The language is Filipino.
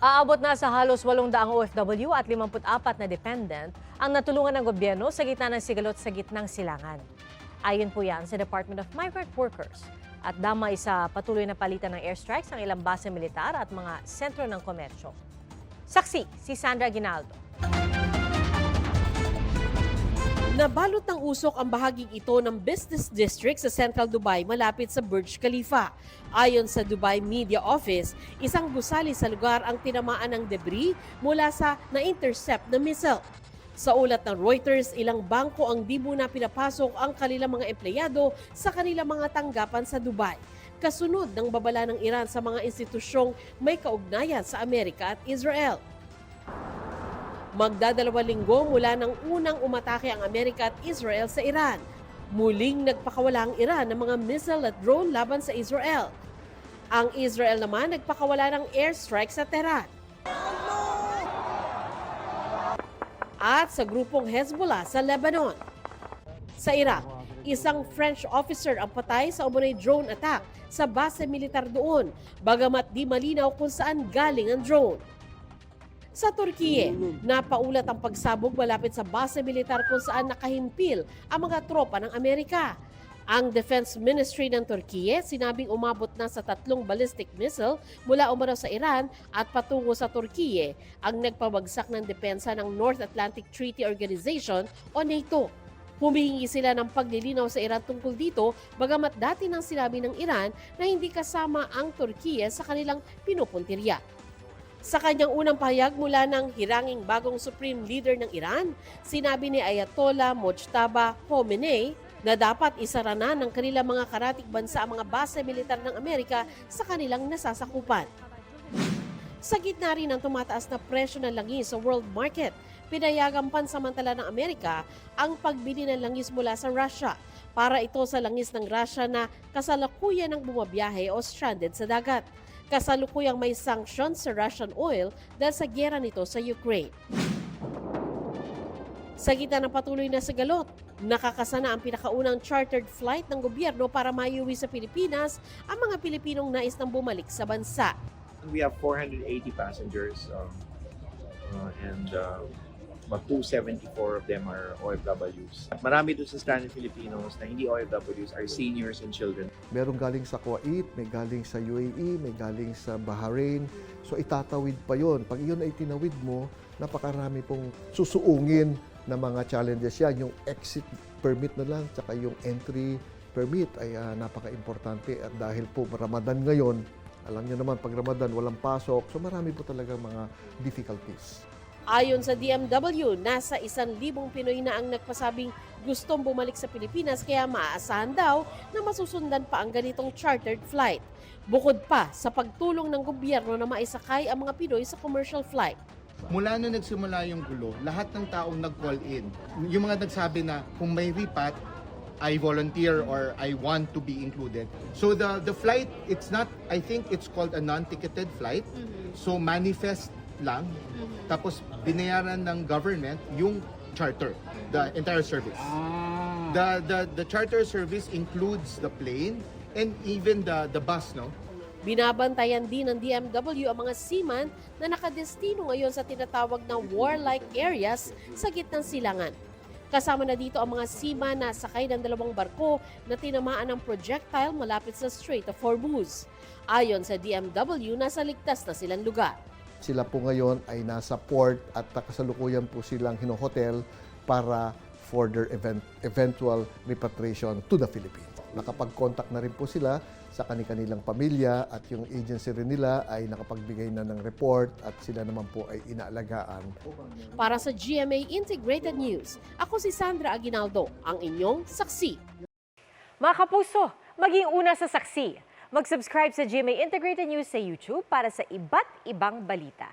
Aabot na sa halos 800 OFW at 54 na dependent ang natulungan ng gobyerno sa gitna ng sigalot sa gitnang silangan. Ayon po yan sa Department of Migrant Workers at damay sa patuloy na palitan ng airstrikes ng ilang base militar at mga sentro ng komersyo. Saksi si Sandra Aguinaldo. Nabalot ng usok ang bahaging ito ng business district sa Central Dubai malapit sa Burj Khalifa. Ayon sa Dubai Media Office, isang gusali sa lugar ang tinamaan ng debris mula sa na-intercept na missile. Sa ulat ng Reuters, ilang bangko ang di muna pinapasok ang kanilang mga empleyado sa kanilang mga tanggapan sa Dubai. Kasunod ng babala ng Iran sa mga institusyong may kaugnayan sa Amerika at Israel. Magdadalawang linggo mula nang unang umatake ang Amerika at Israel sa Iran. Muling nagpakawala ang Iran ng mga missile at drone laban sa Israel. Ang Israel naman nagpakawala ng airstrike sa Tehran. At sa grupong Hezbollah sa Lebanon. Sa Iraq, isang French officer ang patay sa umunay drone attack sa base militar doon, bagamat di malinaw kung saan galing ang drone. Sa Turkiye, napaulat ang pagsabog malapit sa base militar kung saan nakahimpil ang mga tropa ng Amerika. Ang Defense Ministry ng Turkiye sinabing umabot na sa 3 ballistic missile mula umano sa Iran at patungo sa Turkiye ang nagpabagsak ng depensa ng North Atlantic Treaty Organization o NATO. Humihingi sila ng paglilinaw sa Iran tungkol dito, bagamat dati nang sinabi ng Iran na hindi kasama ang Turkiye sa kanilang pinupuntirya. Sa kanyang unang pahayag mula ng hiranging bagong Supreme Leader ng Iran, sinabi ni Ayatollah Mojtaba Khomeini na dapat isara na ng kanilang mga karatig bansa ang mga base militar ng Amerika sa kanilang nasasakupan. Sa gitna rin ng tumataas na presyo ng langis sa world market, pinayagang pansamantala ng Amerika ang pagbili ng langis mula sa Russia para ito sa langis ng Russia na kasalukuyan ng bumabiyahe o stranded sa dagat. Kasalukuyang may sanctions sa Russian oil dahil sa giyera nito sa Ukraine. Sa gitna ng patuloy na sigalot, nakakasana ang pinakaunang chartered flight ng gobyerno para maiuwi sa Pilipinas ang mga Pilipinong nais nang bumalik sa bansa. We have 480 passengers and about 274 of them are OFWs. Marami doon sa stranded Filipinos na hindi OFWs are seniors and children. Merong galing sa Kuwait, may galing sa UAE, may galing sa Bahrain. So itatawid pa yon. Pag iyon ay tinawid mo, napakarami pong susuungin na mga challenges yan. Yung exit permit na lang, tsaka yung entry permit ay napaka-importante. At dahil po Ramadan ngayon, alam niyo naman pag Ramadan walang pasok, so marami po talaga mga difficulties. Ayon sa DMW, nasa 1,000 Pinoy na ang nagpasabing gustong bumalik sa Pilipinas kaya maaasahan daw na masusundan pa ang ganitong chartered flight. Bukod pa sa pagtulong ng gobyerno na maisakay ang mga Pinoy sa commercial flight. Mula nung nagsimula yung gulo, lahat ng taong nag-call in, yung mga nagsabi na kung may repat, I volunteer or I want to be included. So the flight, it's not, I think it's called a non-ticketed flight. So manifest lang, tapos binayaran ng government yung charter, the entire service. The charter service includes the plane and even the bus, no? Binabantayan din ng DMW ang mga seaman na nakadestino ngayon sa tinatawag na warlike areas sa gitnang silangan. Kasama na dito ang mga seaman na sakay ng 2 barko na tinamaan ng projectile malapit sa Strait of Hormuz. Ayon sa DMW, nasa ligtas na silang lugar. Sila po ngayon ay nasa port at kasalukuyan po silang hinohotel para for their eventual repatriation to the Philippines. Nakapag-contact na rin po sila sa kanilang pamilya at yung agency rin nila ay nakapagbigay na ng report at sila naman po ay inaalagaan. Para sa GMA Integrated News, ako si Sandra Aguinaldo, ang inyong saksi. Mga kapuso, maging una sa saksi. Mag-subscribe sa GMA Integrated News sa YouTube para sa iba't ibang balita.